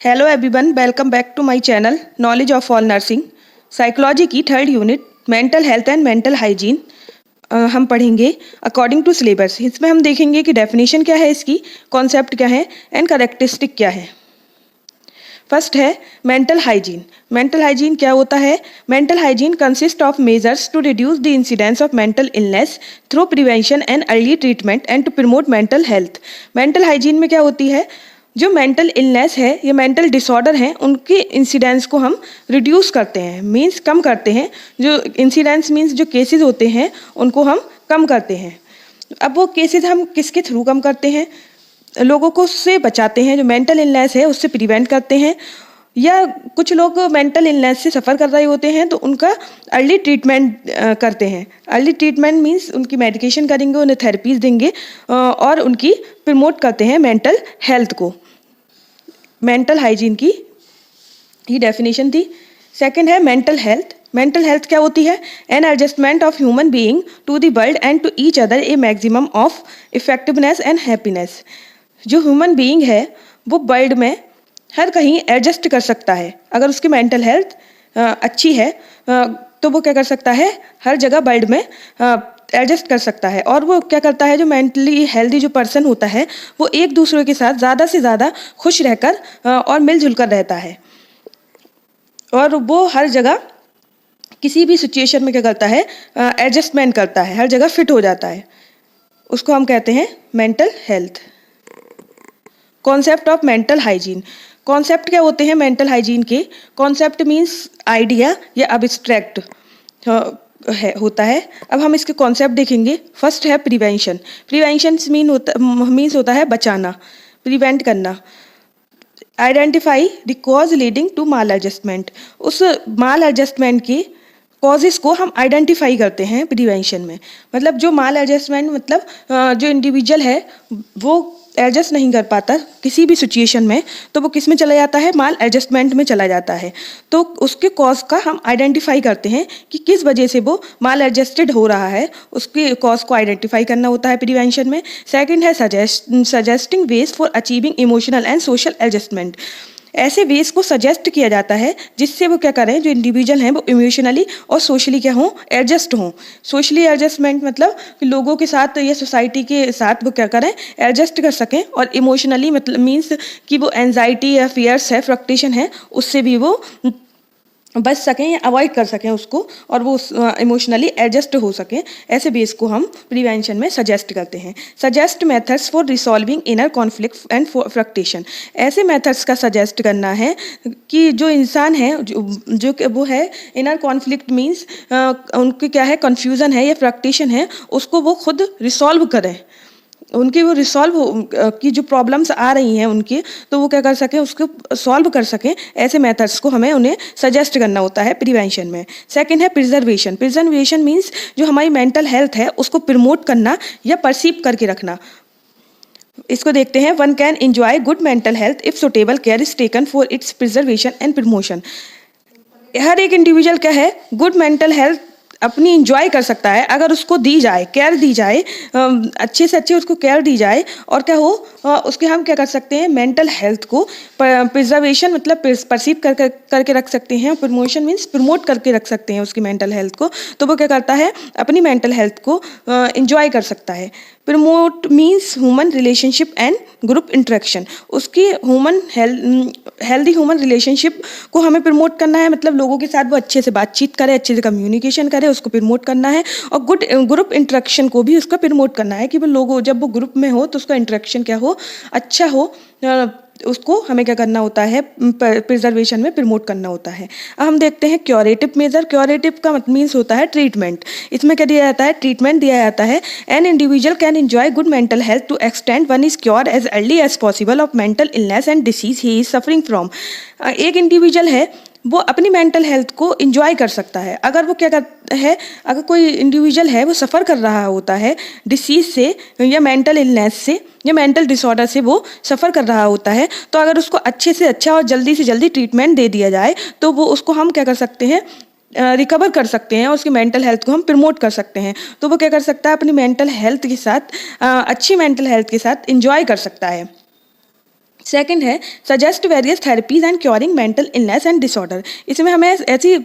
Hello everyone, welcome back to my channel knowledge of all nursing. Psychology की third unit mental health and mental hygiene हम पढ़ेंगे according to syllabus. इसमें हम देखेंगे कि definition क्या है, इसकी कॉन्सेप्ट क्या है एंड करेक्टरिस्टिक क्या है। फर्स्ट है मेंटल हाइजीन। मेंटल हाइजीन क्या होता है? Mental hygiene consist of measures to reduce the incidence of mental illness through prevention and early treatment and to promote mental health. Mental hygiene में क्या होती है? जो मेंटल इलनेस है या मेंटल डिसऑर्डर हैं उनके इंसिडेंस को हम रिड्यूस करते हैं, मींस कम करते हैं। जो इंसिडेंस मींस जो केसेस होते हैं उनको हम कम करते हैं। अब वो केसेस हम किसके थ्रू कम करते हैं? लोगों को उससे बचाते हैं, जो मेंटल इलनेस है उससे प्रिवेंट करते हैं। या कुछ लोग मेंटल इलनेस से सफ़र कर रहे होते हैं तो उनका अर्ली ट्रीटमेंट करते हैं। अर्ली ट्रीटमेंट मींस उनकी मेडिकेशन करेंगे, उन्हें थेरेपीज देंगे और उनकी प्रमोट करते हैं मेंटल हेल्थ को। मेंटल हाइजीन की ही डेफिनेशन थी। सेकंड है मेंटल हेल्थ। मेंटल हेल्थ क्या होती है? An adjustment of human being to the world and to each other a maximum of effectiveness and happiness. जो ह्यूमन बीइंग है वो वर्ल्ड में हर कहीं एडजस्ट कर सकता है। अगर उसकी मेंटल हेल्थ अच्छी है तो वो क्या कर सकता है? हर जगह वर्ल्ड में एडजस्ट कर सकता है। और वो क्या करता है? जो मेंटली हेल्दी जो पर्सन होता है वो एक दूसरे के साथ ज़्यादा से ज़्यादा खुश रहकर और मिलजुल कर रहता है। और वो हर जगह किसी भी सिचुएशन में क्या करता है? एडजस्टमेंट करता है, हर जगह फिट हो जाता है। उसको हम कहते हैं mental health. Concept of mental hygiene. Concept क्या होते हैं मेंटल हाइजीन के? कॉन्सेप्ट मीन्स आइडिया या अब्स्ट्रैक्ट होता है। अब हम इसके कॉन्सेप्ट देखेंगे। फर्स्ट है प्रिवेंशन। प्रिवेंशन मीन्स होता है बचाना, प्रिवेंट करना। Identify the cause leading to maladjustment. उस माल एडजस्टमेंट की कॉजेस को हम आइडेंटिफाई करते हैं प्रिवेंशन में। मतलब जो माल एडजस्टमेंट मतलब जो इंडिविजुअल है वो एडजस्ट नहीं कर पाता किसी भी सिचुएशन में, तो वो किस में चला जाता है? माल एडजस्टमेंट में चला जाता है। तो उसके कॉज का हम आइडेंटिफाई करते हैं कि किस वजह से वो माल एडजस्टेड हो रहा है, उसके कॉज को आइडेंटिफाई करना होता है प्रिवेंशन में। सेकंड है suggesting ways for achieving emotional and social adjustment. ऐसे वेज को सजेस्ट किया जाता है जिससे वो क्या करें? जो इंडिविजुअल हैं वो इमोशनली और सोशली क्या हों? एडजस्ट हों। सोशली एडजस्टमेंट मतलब कि लोगों के साथ या सोसाइटी के साथ वो क्या करें? एडजस्ट कर सकें। और इमोशनली मतलब मीन्स कि वो एंजाइटी या फियर्स है, फ्रस्ट्रेशन है, उससे भी वो बच सकें या अवॉइड कर सकें उसको, और वो इमोशनली एडजस्ट हो सकें। ऐसे बेस को हम प्रिवेंशन में सजेस्ट करते हैं। Suggest methods for resolving inner conflict and frustration. ऐसे मेथड्स का सजेस्ट करना है कि जो इंसान है जो वो है इनर कॉन्फ्लिक्ट मीन्स उनकी क्या है? कन्फ्यूज़न है या फ्रस्ट्रेशन है, उसको वो खुद रिसॉल्व करें। उनकी वो रिसॉल्व की जो प्रॉब्लम्स आ रही हैं उनकी, तो वो क्या कर सकें? उसको सॉल्व कर सकें। ऐसे मेथड्स को हमें उन्हें सजेस्ट करना होता है प्रिवेंशन में। सेकंड है प्रिजर्वेशन। प्रिजर्वेशन मीन्स जो हमारी मेंटल हेल्थ है उसको प्रमोट करना या परसीव करके रखना। इसको देखते हैं। One can enjoy good mental health if suitable care is taken for its preservation and promotion. हर एक इंडिविजुअल क्या है? गुड मेंटल हेल्थ अपनी इंजॉय कर सकता है अगर उसको दी जाए, केयर दी जाए, अच्छे से अच्छे उसको केयर दी जाए। और क्या हो उसके हम क्या कर सकते हैं? मेंटल हेल्थ को प्रिजर्वेशन मतलब परसीव करके रख सकते हैं। प्रमोशन मीन्स प्रमोट करके रख सकते हैं उसकी मेंटल हेल्थ को। तो वो क्या करता है? अपनी मेंटल हेल्थ को इंजॉय कर सकता है। Promote means human relationship and group interaction. उसकी हेल्दी ह्यूमन रिलेशनशिप को हमें प्रमोट करना है। मतलब लोगों के साथ वो अच्छे से बातचीत करे, अच्छे से कम्युनिकेशन करे, उसको प्रमोट करना है। और गुड ग्रुप इंटरेक्शन को भी उसका प्रमोट करना है कि वो लोगों जब वो ग्रुप में हो तो उसका इंटरेक्शन क्या हो? अच्छा हो। उसको हमें क्या करना होता है? प्रिजर्वेशन में प्रमोट करना होता है। अब हम देखते हैं क्योरेटिव मेजर। क्योरेटिव का मीन्स होता है ट्रीटमेंट। इसमें क्या दिया जाता है? ट्रीटमेंट दिया जाता है। An individual can enjoy good mental health to extend one is cure as early as possible of mental illness and disease he is suffering from. एक इंडिविजुअल है वो अपनी मेंटल हेल्थ को इंजॉय कर सकता है। अगर वो क्या करता है? अगर कोई इंडिविजुअल है वो सफ़र कर रहा होता है डिसीज से या मेंटल इलनेस से या मेंटल डिसऑर्डर से वो सफ़र कर रहा होता है, तो अगर उसको अच्छे से अच्छा और जल्दी से जल्दी ट्रीटमेंट दे दिया जाए तो वो उसको हम क्या कर सकते हैं? रिकवर कर सकते हैं और उसकी मेंटल हेल्थ को हम प्रमोट कर सकते हैं। तो वो क्या कर सकता है? अपनी मेंटल हेल्थ के साथ अच्छी मेंटल हेल्थ के साथ इंजॉय कर सकता है। सेकंड है suggest various therapies and curing mental illness and disorder. इसमें हमें ऐसी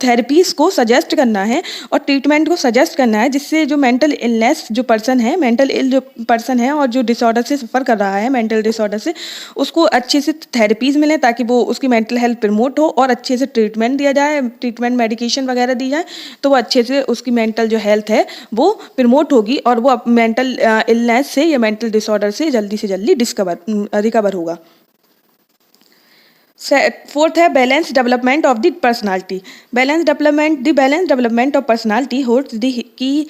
थेरेपीज को सजेस्ट करना है और ट्रीटमेंट को सजेस्ट करना है जिससे जो मेंटल इलनेस जो पर्सन है, मेंटल इल जो पर्सन है और जो डिसऑर्डर से सफ़र कर रहा है, मेंटल डिसऑर्डर से, उसको अच्छे से थेरेपीज़ मिलें ताकि वो उसकी मेंटल हेल्थ प्रमोट हो और अच्छे से ट्रीटमेंट दिया जाए, ट्रीटमेंट मेडिकेशन वगैरह दी जाए, तो वो अच्छे से उसकी मेंटल जो हेल्थ है वो प्रमोट होगी और वो मेंटल इलनेस से या मेंटल डिसऑर्डर से जल्दी रिकवर होगा। फोर्थ है balance development of the personality. Balance development of personality holds the key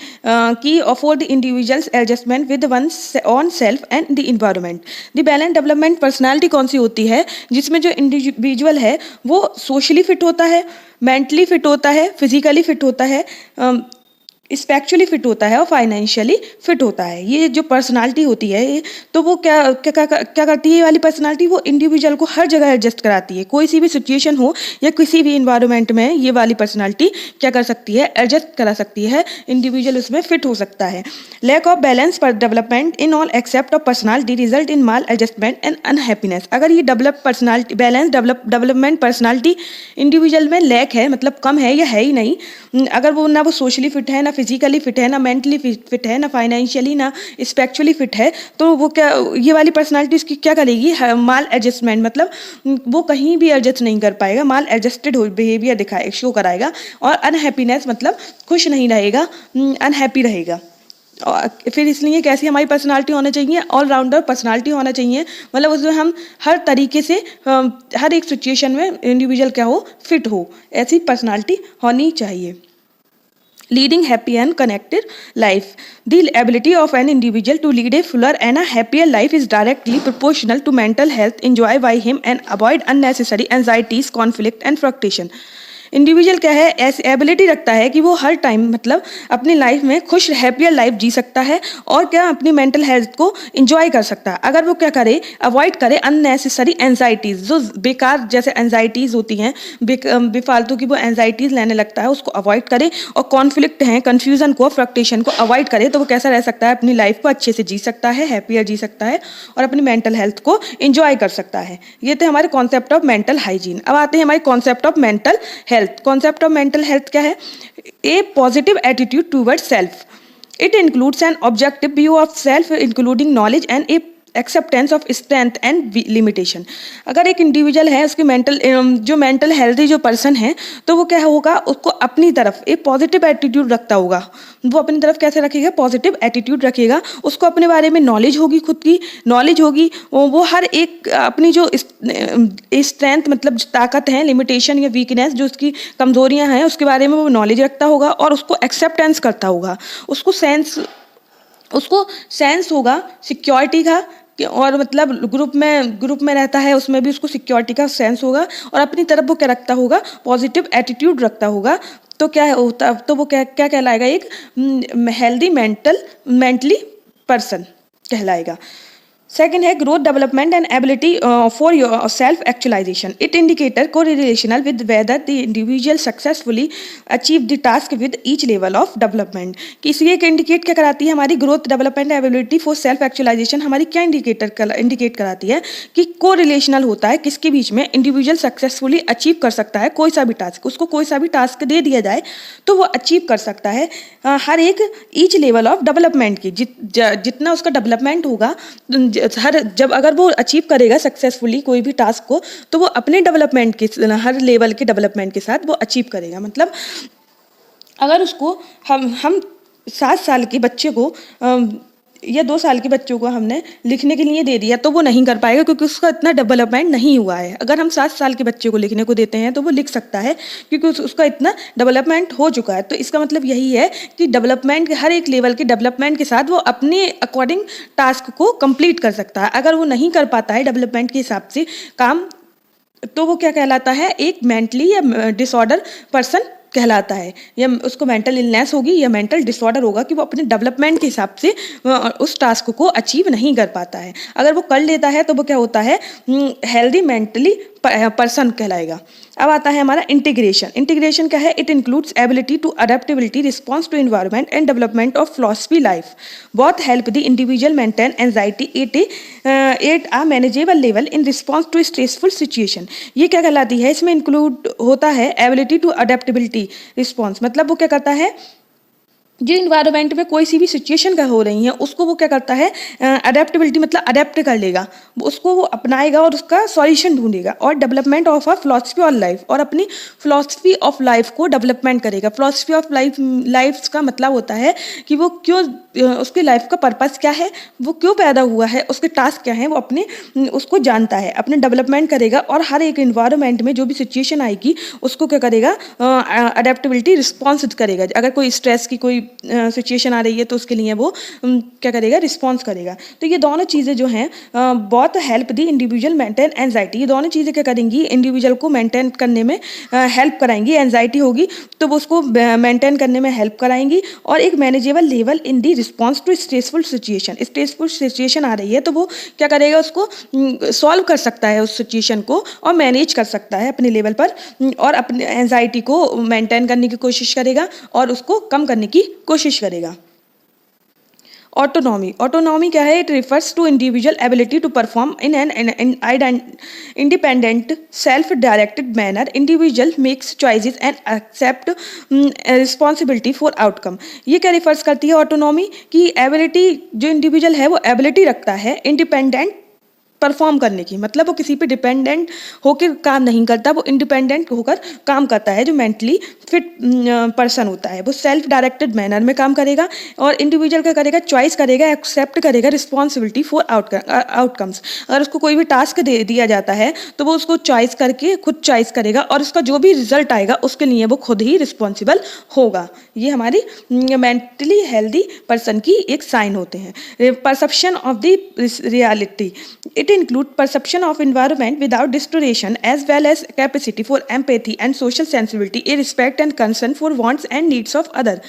for the individual's adjustment with one's on self and the environment. The balance development personality कौन सी होती है? जिसमें जो इंडिविजुअल है वो सोशली फिट होता है, मेंटली फिट होता है, फिजिकली फिट होता है, स्पिरिचुअली फिट होता है और फाइनेंशियली फिट होता है। ये जो पर्सनालिटी होती है तो वो क्या करती है? ये वाली पर्सनालिटी वो इंडिविजुअल को हर जगह एडजस्ट कराती है। कोई सी भी सिचुएशन हो या किसी भी इन्वायरमेंट में ये वाली पर्सनालिटी क्या कर सकती है? एडजस्ट करा सकती है, इंडिविजुअल उसमें फिट हो सकता है। लैक ऑफ बैलेंस पर development in all except of personality result in mall adjustment and unhappiness. अगर ये डेवलपमेंट पर्सनालिटी इंडिविजुअल में लैक है, मतलब कम है या है ही नहीं, अगर वो ना वो सोशली फिट है, ना फिजिकली फिट है, ना मेंटली फिट है, ना फाइनेंशियली, ना स्पिरिचुअली फिट है, तो वो क्या, ये वाली पर्सनालिटी उसकी क्या करेगी? माल एडजस्टमेंट, मतलब वो कहीं भी एडजस्ट नहीं कर पाएगा, माल एडजस्टेड बिहेवियर शो कराएगा। और अनहैप्पीनेस मतलब खुश नहीं रहेगा, अनहैप्पी रहेगा। और फिर इसलिए कैसी हमारी पर्सनालिटी होना चाहिए? ऑलराउंडर पर्सनालिटी होना चाहिए, मतलब उसमें हम हर तरीके से हर एक सिचुएशन में इंडिविजुअल क्या हो? फिट हो, ऐसी पर्सनालिटी होनी चाहिए। Leading happy and connected life. The ability of an individual to lead a fuller and a happier life is directly proportional to mental health enjoyed by him and avoid unnecessary anxieties, conflict and frustration. Individual क्या है? ऐसी ability रखता है कि वो हर time मतलब अपनी life में खुश हैप्पियर लाइफ जी सकता है और क्या अपनी मेंटल हेल्थ को एंजॉय कर सकता है। अगर वो क्या करे? अवॉइड करे अननेसेसरी एंजाइटीज़, जो बेकार जैसे एंजाइटीज़ होती हैं, बेफालतू की वो एंजाइटीज़ लेने लगता है, उसको अवॉइड करे। और कॉन्फ्लिक्ट हैं, कन्फ्यूजन को, फ्रस्ट्रेशन को अवॉइड करे, तो वो कैसा रह सकता है? अपनी लाइफ को अच्छे से जी सकता है, हैप्पियर जी सकता है और अपनी मेंटल हेल्थ को एंजॉय कर सकता है। ये थे हमारे कॉन्सेप्ट ऑफ मेंटल हाइजीन। अब आते हैं हमारे concept of mental health. Concept of mental health क्या है? A positive attitude toward self. It includes an objective view of self including knowledge and a acceptance of strength and limitation. अगर एक individual है, उसकी जो मेंटल हेल्दी जो person है, तो वो क्या होगा? उसको अपनी तरफ एक पॉजिटिव एटीट्यूड रखता होगा। वो अपनी तरफ कैसे रखेगा? पॉजिटिव एटीट्यूड रखेगा। उसको अपने बारे में नॉलेज होगी, खुद की नॉलेज होगी। वो हर एक अपनी जो स्ट्रेंथ मतलब ताकत है, लिमिटेशन या वीकनेस, जो उसकी कमजोरियां हैं, उसके बारे में वो नॉलेज रखता होगा और उसको एक्सेप्टेंस करता होगा। उसको सेंस होगा सिक्योरिटी का, और मतलब ग्रुप में रहता है, उसमें भी उसको सिक्योरिटी का सेंस होगा और अपनी तरफ वो क्या रखता होगा? पॉजिटिव एटीट्यूड रखता होगा। तो क्या होता? तो वो क्या कहलाएगा? एक हेल्दी मेंटली पर्सन कहलाएगा। Second है growth development and ability for your self actualization. It indicator correlational with whether the individual successfully achieve the task with each level of development. किसी एक इंडिकेट क्या कराती है? हमारी growth development ability for self actualization हमारी क्या indicate कराती है? कि कोरिलेशनल होता है किसके बीच में? इंडिविजुअल सक्सेसफुली अचीव कर सकता है कोई सा भी टास्क, उसको कोई सा भी टास्क दे दिया जाए तो वो अचीव कर सकता है हर एक ईच लेवल ऑफ डेवलपमेंट की। जितना उसका डेवलपमेंट होगा, जब अगर वो अचीव करेगा सक्सेसफुली कोई भी टास्क को, तो वो अपने डेवलपमेंट के हर लेवल के डेवलपमेंट के साथ वो अचीव करेगा। मतलब अगर उसको हम 7 साल के बच्चे को या 2 साल के बच्चों को हमने लिखने के लिए दे दिया तो वो नहीं कर पाएगा, क्योंकि उसका इतना डेवलपमेंट नहीं हुआ है। अगर हम 7 साल के बच्चे को लिखने को देते हैं तो वो लिख सकता है, क्योंकि उसका इतना डेवलपमेंट हो चुका है। तो इसका मतलब यही है कि डेवलपमेंट हर एक लेवल के डेवलपमेंट के साथ वो अपने अकॉर्डिंग टास्क को कंप्लीट कर सकता है। अगर वो नहीं कर पाता है डेवलपमेंट के हिसाब से काम, तो वो क्या कहलाता है? एक मेंटली या डिसऑर्डर पर्सन कहलाता है, या उसको मेंटल इलनेस होगी या मेंटल डिसऑर्डर होगा कि वो अपने डेवलपमेंट के हिसाब से उस टास्क को अचीव नहीं कर पाता है। अगर वो कर लेता है तो वो क्या होता है? हेल्दी मेंटली पर्सन कहलाएगा। अब आता है हमारा इंटीग्रेशन। इंटीग्रेशन क्या है? It includes ability to adaptability, response to environment and development of philosophy life. Both help the individual maintain anxiety at a manageable level in response to stressful situation. ये क्या कहलाती है? इसमें इंक्लूड होता है ability to adaptability response, मतलब वो क्या करता है, जो इन्वायरमेंट में कोई सी भी सिचुएशन का हो रही है उसको वो क्या करता है, अडेप्टेबिलिटी मतलब अडेप्ट कर लेगा, उसको वो अपनाएगा और उसका सॉल्यूशन ढूंढेगा। और development of a philosophy of life, और अपनी फिलॉसफी ऑफ लाइफ को डेवलपमेंट करेगा। फिलॉसफी ऑफ लाइफ का मतलब होता है कि वो क्यों, उसकी लाइफ का पर्पस क्या है, वो क्यों पैदा हुआ है, उसके टास्क क्या है, वो अपने उसको जानता है, अपने डेवलपमेंट करेगा। और हर एक इन्वायरमेंट में जो भी सिचुएशन आएगी उसको क्या करेगा, अडेप्टेबिलिटी रिस्पॉन्स करेगा। अगर कोई स्ट्रेस की कोई सिचुएशन आ रही है तो उसके लिए वो क्या करेगा, रिस्पॉन्स करेगा। तो ये दोनों चीज़ें जो हैं बहुत हेल्प दी इंडिविजुअल मेंटेन एंजाइटी। ये दोनों चीज़ें क्या करेंगी, इंडिविजुअल को मेंटेन करने में हेल्प कराएंगी। एंजाइटी होगी तो वो उसको मेंटेन करने में हेल्प कराएंगी। और एक manageable level in the response to stressful situation, stressful situation आ रही है तो वो क्या करेगा, उसको सॉल्व कर सकता है उस सिचुएशन को और मैनेज कर सकता है अपने लेवल पर, और अपने एंजाइटी को मेंटेन करने की कोशिश करेगा और उसको कम करने की कोशिश करेगा। ऑटोनॉमी। ऑटोनॉमी क्या है? It refers to individual ability to perform in an independent self directed manner. Individual makes choices and accept responsibility for outcome. ये क्या रिफर्स करती है ऑटोनॉमी? कि एबिलिटी, जो इंडिविजुअल है वो एबिलिटी रखता है इंडिपेंडेंट परफॉर्म करने की, मतलब वो किसी पे डिपेंडेंट होकर काम नहीं करता, वो इंडिपेंडेंट होकर काम करता है। जो मेंटली फिट पर्सन होता है वो सेल्फ डायरेक्टेड मैनर में काम करेगा और इंडिविजुअल क्या करेगा, चॉइस करेगा, एक्सेप्ट करेगा रिस्पॉन्सिबिलिटी फॉर आउटकम्स। अगर उसको कोई भी टास्क दे दिया जाता है तो वो उसको चॉइस करके खुद चॉइस करेगा और उसका जो भी रिजल्ट आएगा उसके लिए वो खुद ही रिस्पॉन्सिबल होगा। ये हमारी मेंटली हेल्दी पर्सन की एक साइन होते हैं। Perception of the reality. It includes perception of environment without distortion, as well as capacity for empathy and social sensibility, a respect and concern for wants and needs of other.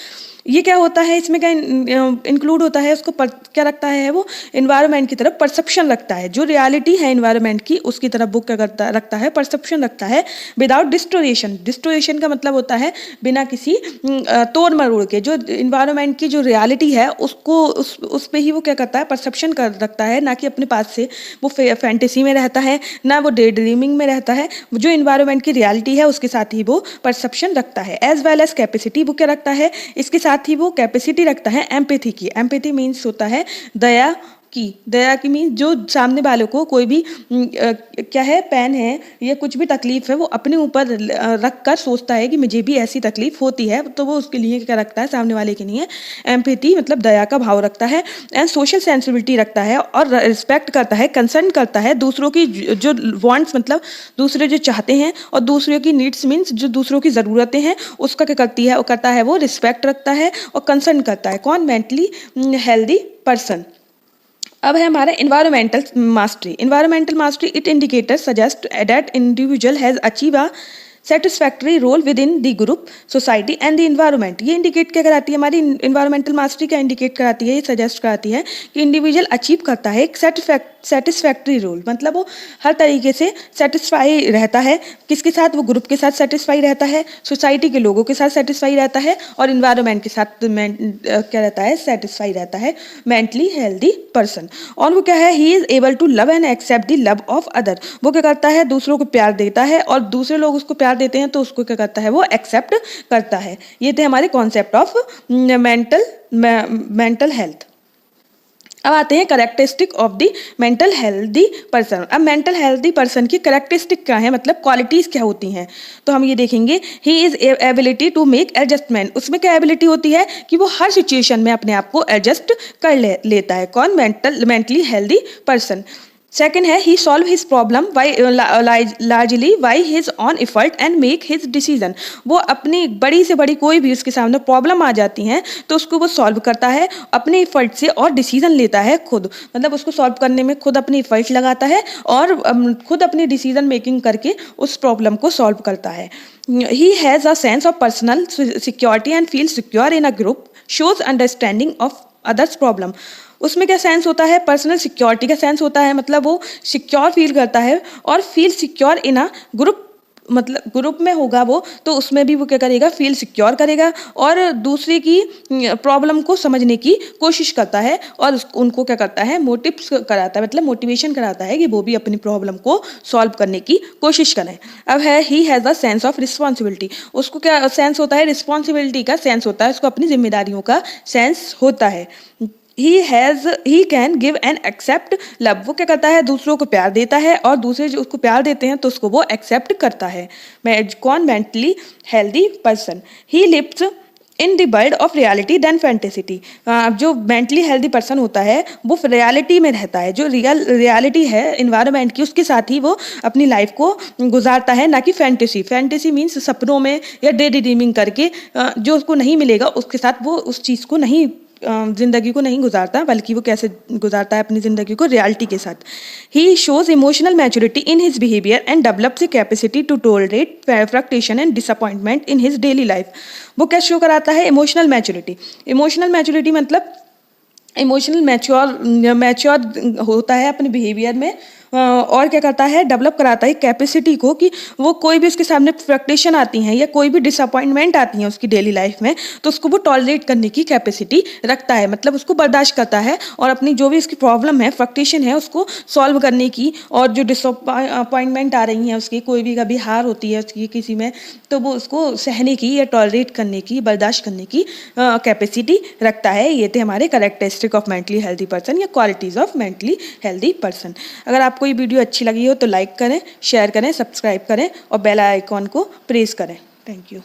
ये क्या होता है, इसमें क्या include होता है, उसको क्या रखता है, वो इन्वायरमेंट की तरफ परसेप्शन रखता है। जो रियलिटी है इन्वायरमेंट की उसकी तरफ वो क्या रखता है, परसेप्शन रखता है विदाउट डिस्टोरेशन। डिस्टोरेशन का मतलब होता है बिना किसी तोड़ मरोड़ के। जो इन्वायरमेंट की जो रियलिटी है उसको उस पे ही वो क्या करता है, परसेप्शन कर रखता है, ना कि अपने पास से वो फैंटेसी में रहता है, ना वो डे ड्रीमिंग में रहता है। जो इन्वायरमेंट की रियलिटी है उसके साथ ही वो परसेप्शन रखता है। एज वेल एज कैपेसिटी, वो क्या रखता है, इसके साथ ही वो कैपेसिटी रखता है एम्पैथी की। एम्पैथी मीन्स होता है दया की मीन्स जो सामने वालों को कोई भी क्या है, पेन है या कुछ भी तकलीफ है वो अपने ऊपर रख कर सोचता है कि मुझे भी ऐसी तकलीफ होती है, तो वो उसके लिए क्या रखता है, सामने वाले के लिए एम्पैथी मतलब दया का भाव रखता है। एंड सोशल सेंसिबिलिटी रखता है और रिस्पेक्ट करता है, कंसर्न करता है दूसरों की जो वांट्स मतलब दूसरे जो चाहते हैं, और दूसरों की नीड्स मीन्स जो दूसरों की ज़रूरतें हैं उसका क्या करती है, वो करता है, वो रिस्पेक्ट रखता है और कंसर्न करता है। कौन? Mentally healthy person. अब है हमारा environmental mastery. Environmental mastery it indicator suggest that individual has achieve a satisfactory role within the group, society and the environment. ये इंडिकेट क्या कराती है, हमारी इन्वायरमेंटल मास्टरी क्या इंडिकेट कराती है, ये सजेस्ट कराती है कि इंडिविजुअल अचीव करता है एक सेटिस्फैक्ट्री रोल, मतलब वो हर तरीके से सेटिस्फाई रहता है। किसके साथ? वो ग्रुप के साथ सेटिस्फाई रहता है, सोसाइटी के लोगों के साथ सेटिस्फाई रहता है और इन्वायरमेंट के साथ क्या रहता है, सेटिस्फाई रहता है। Mentally healthy person. और वो क्या है, he is able to love and accept the love of other. वो क्या करता है, दूसरों को प्यार देता है और दूसरे लोग उसको प्यार देते हैं तो उसको क्या करता है, वो एक्सेप्ट करता है। ये थे हमारे कॉन्सेप्ट ऑफ मेंटल हेल्थ। अब आते हैं characteristic of the mental healthy person. अब मेंटल हेल्दी पर्सन की करेक्टरिस्टिक क्या है, मतलब क्वालिटीज़ क्या होती हैं, तो हम ये देखेंगे। He is ability to make adjustment. उसमें क्या एबिलिटी होती है कि वो हर सिचुएशन में अपने आप को एडजस्ट कर लेता है। कौन? Mentally healthy person. सेकेंड है, he solve his problem largely by his own effort and make his decision. वो अपनी बड़ी से बड़ी कोई भी उसके सामने प्रॉब्लम आ जाती हैं तो उसको वो सॉल्व करता है अपने एफर्ट से और डिसीजन लेता है खुद, मतलब उसको सॉल्व करने में खुद अपनी एफर्ट लगाता है और खुद अपनी डिसीजन मेकिंग करके उस प्रॉब्लम को सॉल्व करता है। He has a sense of personal security and feel secure in a group, shows understanding of others problem. उसमें क्या सेंस होता है, पर्सनल सिक्योरिटी का सेंस होता है, मतलब वो सिक्योर फील करता है और feel secure in a group, मतलब ग्रुप में होगा वो तो उसमें भी वो क्या करेगा, फील सिक्योर करेगा और दूसरे की प्रॉब्लम को समझने की कोशिश करता है और उनको क्या करता है, मोटिव्स कराता है, मतलब मोटिवेशन कराता है कि वो भी अपनी प्रॉब्लम को सॉल्व करने की कोशिश करें। अब है he has a sense of responsibility, उसको क्या सेंस होता है, रिस्पॉन्सिबिलिटी का सेंस होता है, उसको अपनी जिम्मेदारियों का सेंस होता है। He can give and accept love, वो क्या करता है, दूसरों को प्यार देता है और दूसरे जो उसको प्यार देते हैं तो उसको वो एक्सेप्ट करता है। कौन, mentally healthy person, he lives in the world of reality then fantasy, जो मेंटली हेल्दी पर्सन होता है वो रियलिटी में रहता है, जो रियलिटी है इन्वायरमेंट की उसके साथ ही वो अपनी लाइफ को गुजारता है, ना कि फैंटेसी। फैंटेसी मीन्स सपनों में या डे ड्रीमिंग करके जो उसको नहीं मिलेगा उसके साथ वो उस चीज़ को नहीं, जिंदगी को नहीं गुजारता, बल्कि वो कैसे गुजारता है अपनी जिंदगी को, रियलिटी के साथ। He shows emotional maturity in his behaviour and develops the capacity to tolerate frustration and disappointment in his daily life. वो क्या शो कराता है, इमोशनल मैच्योरिटी। इमोशनल मैच्योरिटी मतलब इमोशनल मैच्योर होता है अपने बिहेवियर में और क्या करता है, डेवलप कराता है कैपेसिटी को कि वो कोई भी उसके सामने फ्रस्ट्रेशन आती हैं या कोई भी डिसअपॉइंटमेंट आती हैं उसकी डेली लाइफ में तो उसको वो टॉलरेट करने की कैपेसिटी रखता है, मतलब उसको बर्दाश्त करता है और अपनी जो भी उसकी प्रॉब्लम है, फ्रस्ट्रेशन है, उसको सॉल्व करने की और जो डिसअपॉइंटमेंट आ रही हैं उसकी, कोई भी कभी हार होती है उसकी किसी में तो वो उसको सहने की या टॉलरेट करने की, बर्दाश्त करने की कैपेसिटी रखता है। ये थे हमारे characteristic of mentally healthy person या qualities of mentally healthy person. अगर आपको ये वीडियो अच्छी लगी हो तो लाइक करें, शेयर करें, सब्सक्राइब करें और बेल आइकॉन को प्रेस करें। Thank you.